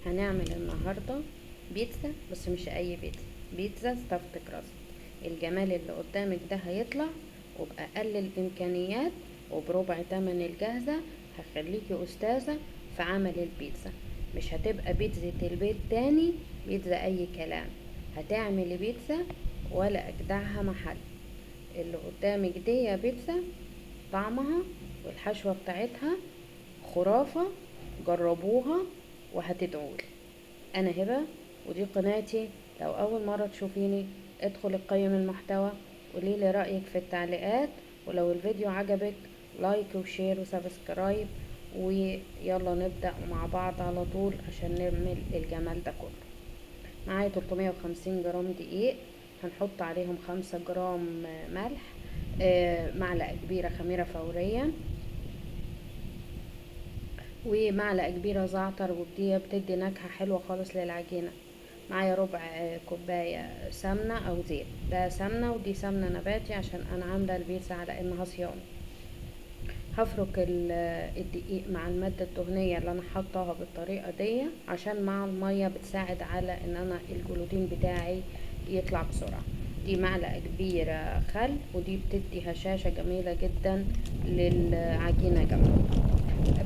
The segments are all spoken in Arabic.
هنعمل النهاردة بيتزا، بس مش اي بيتزا، بيتزا ستافت كراست. الجمال اللي قدامك ده هيطلع وبأقل الامكانيات وبربع تمن الجاهزة. هخليكي استاذة في عمل البيتزا، مش هتبقى بيتزا البيت تاني، بيتزا اي كلام. هتعملي بيتزا ولا اجدعها محل. اللي قدامك دي يا بيتزا طعمها والحشوة بتاعتها خرافة، جربوها وهتدعولي. انا هبة ودي قناتي. لو اول مرة تشوفيني ادخل قيم المحتوى، قوليلي رأيك في التعليقات، ولو الفيديو عجبك لايك وشير وسبسكرايب، ويلا نبدأ مع بعض على طول عشان نعمل الجمال ده كله. معايا 350 جرام دقيق، هنحط عليهم 5 جرام ملح، معلقة كبيرة خميرة فورية، ومعلقة كبيرة زعتر، ودي بتدي نكهة حلوة خالص للعجينة. معايا ربع كوباية سمنة او زيت، ده سمنة ودي سمنة نباتي عشان انا عاملة البيتزا على انها صيامي. هفرك الدقيق مع المادة الدهنية اللي انا حطاها بالطريقة دي، عشان مع المية بتساعد على ان انا الجلوتين بتاعي يطلع بسرعة. دي معلقة كبيرة خل، ودي بتدي هشاشة جميلة جدا للعجينة جنبها.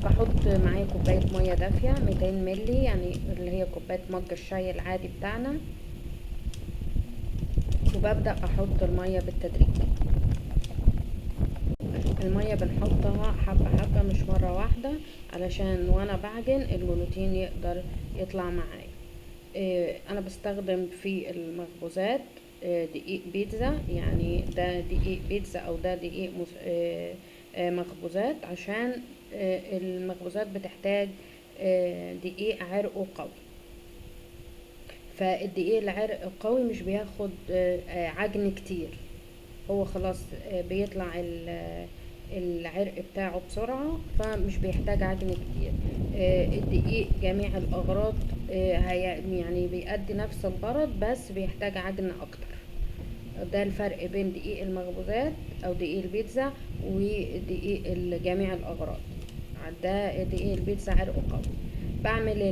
بحط معايا كوباية مية دافية 200 ملي، يعني اللي هي كوباية مج الشاي العادي بتاعنا، وببدأ احط المية بالتدريج. المية بنحطها حبة حبة مش مرة واحدة، علشان وانا بعجن الجلوتين يقدر يطلع معايا. انا بستخدم في المخبوزات دقيق بيتزا، يعني ده دقيق بيتزا او ده دقيق مخبوزات، عشان المخبوزات بتحتاج دقيق عرقه قوي. فالدقيق العرق القوي مش بياخد عجن كتير، هو خلاص بيطلع العرق بتاعه بسرعة، فمش بيحتاج عجن كتير. الدقيق جميع الأغراض يعني بيأدي نفس الغرض، بس بيحتاج عجن أكتر. ده الفرق بين دقيق المخبوزات أو دقيق البيتزا ودقيق جميع الأغراض. ده دقيق البيتزا عرقه قوي. بعمل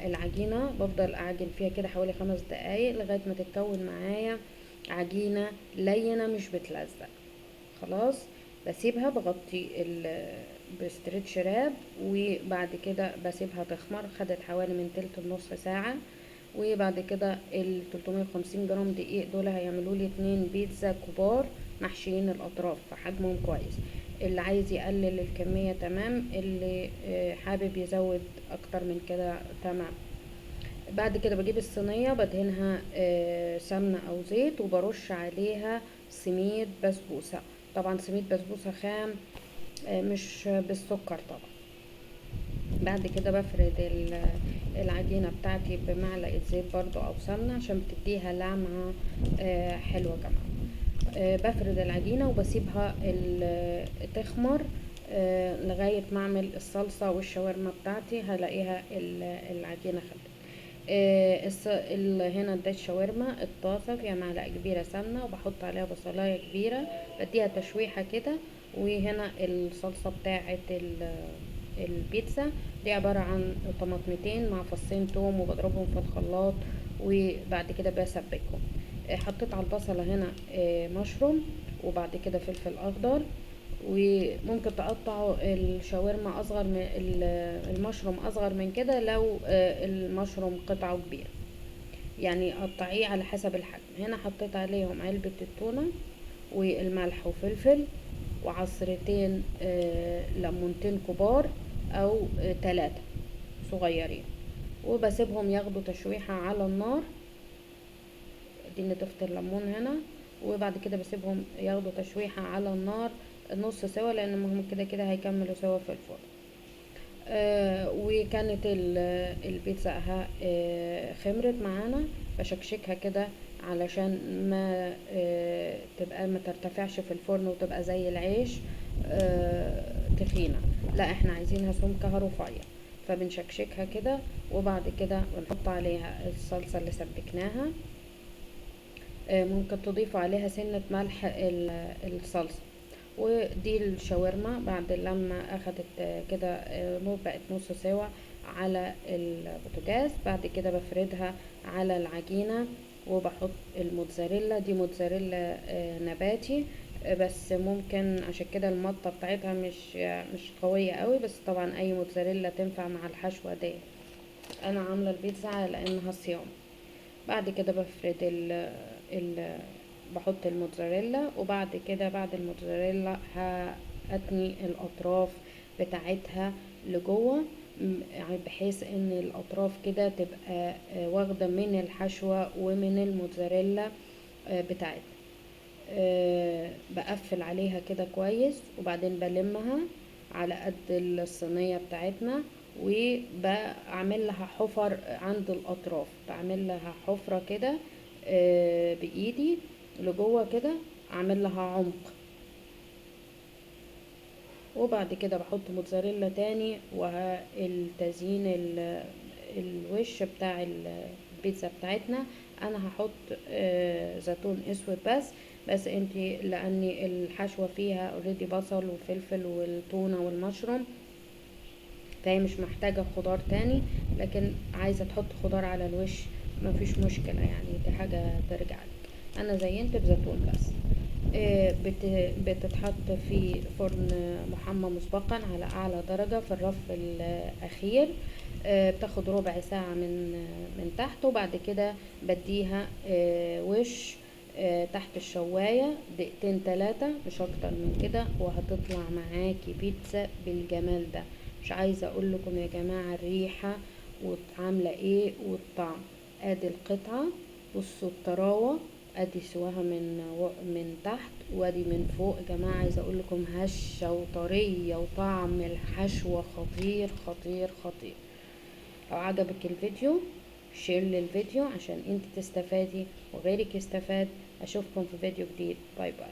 العجينة، بفضل أعجن فيها كده حوالي 5 دقايق لغاية ما تتكون معايا عجينة لينة مش بتلزق. خلاص بسيبها، بغطي بستريتش راب، وبعد كده بسيبها تخمر. خدت حوالي من تلت لنص ساعة. وبعد كده ال 350 جرام دقيق دول هيعملوا لي 2 بيتزا كبار محشيين الاطراف فحجمهم كويس. اللي عايز يقلل الكمية تمام، اللي حابب يزود اكتر من كده تمام. بعد كده بجيب الصينية بدهنها سمنة او زيت، وبرش عليها سميد بسبوسة. طبعا سميد بسبوسة خام، مش بالسكر طبعا. بعد كده بفرد العجينة بتاعتي بمعلقة زيت برضو او سمنة عشان بتديها لمعة حلوة كمان. بفرد العجينة وبسيبها تخمر لغاية ما اعمل الصلصة والشاورما بتاعتي. هلاقيها العجينة خدت. هنا ده الشاورما، الطاسة فيها معلقة كبيرة سمنة، وبحط عليها بصلاية كبيرة بديها تشويحة كده. وهنا الصلصة بتاعت البيتزا دي عبارة عن طماطمتين مع فصين توم، وبضربهم في الخلاط وبعد كده بسبكهم. حطيت على البصلة هنا مشروم، وبعد كده فلفل اخضر. وممكن تقطعوا الشاورما اصغر من المشروم اصغر من كده لو المشروم قطعه كبيرة، يعني قطعيه على حسب الحجم. هنا حطيت عليهم علبة التونة والملح وفلفل وعصرتين ليمونتين كبار او 3 صغيرين، وبسيبهم ياخدوا تشويحة على النار. دي نضفت الليمون هنا. وبعد كده بسيبهم ياخدوا تشويحة على النار نص سوا، لان هم كده كده هيكملوا سوا في الفرن. وكانت البيتزا اها خمرت معانا. بشكشكها كده علشان ما تبقى ما ترتفعش في الفرن وتبقى زي العيش تخينة، لا احنا عايزينها سمكها رفيع. فبنشكشكها كده، وبعد كده بنحط عليها الصلصة اللي سبكناها. ممكن تضيفوا عليها سنة ملح الصلصة. ودي الشاورما بعد لما اخدت كده بقت نص سوا، على البوتاجاز. بعد كده بفردها على العجينة وبحط الموتزاريلا. دي موتزاريلا نباتي، بس ممكن عشان كده المطة بتاعتها مش قوية قوي، بس طبعا اي موتزاريلا تنفع مع الحشوة دي. انا عاملة البيتزا على انها صيام. بعد كده بفرد ال بحط الموتزاريلا، وبعد كده بعد الموتزاريلا هاتني الاطراف بتاعتها لجوه، يعني بحيث ان الاطراف كده تبقى واخده من الحشوه ومن الموتزاريلا بتاعتها. بقفل عليها كده كويس، وبعدين بلمها على قد الصينية بتاعتنا، وبعمل لها حفر عند الاطراف، بعمل لها حفرة كده بايدي لجوه كده، اعمل لها عمق. وبعد كده بحط موتزاريلا تاني، والتزيين الوش بتاع البيتزا بتاعتنا انا هحط زيتون اسود بس انتي لان الحشوة فيها اوريدي بصل وفلفل والتونة والمشروم، فهي مش محتاجة خضار تاني. لكن عايزة تحط خضار على الوش مفيش مشكلة، يعني دي حاجة ترجع لك. انا زينت بزيتون بس. بتتحط في فرن محمى مسبقا على اعلى درجة في الرف الاخير. بتاخد ربع ساعة من تحت، وبعد كده بديها وش تحت الشواية دقيقتين 3 مش اكتر من كده، وهتطلع معاكي بيتزا بالجمال ده. مش عايزة اقول لكم يا جماعة الريحة وعاملة ايه والطعم. ادي القطعة، بصوا الطراوة، ادي سواها من تحت وادي من فوق يا جماعة. عايزة اقول لكم هشة وطرية، وطعم الحشوة خطير خطير خطير. لو عجبك الفيديو شير للفيديو عشان انت تستفادي وغيرك يستفاد. اشوفكم في فيديو جديد. باي باي.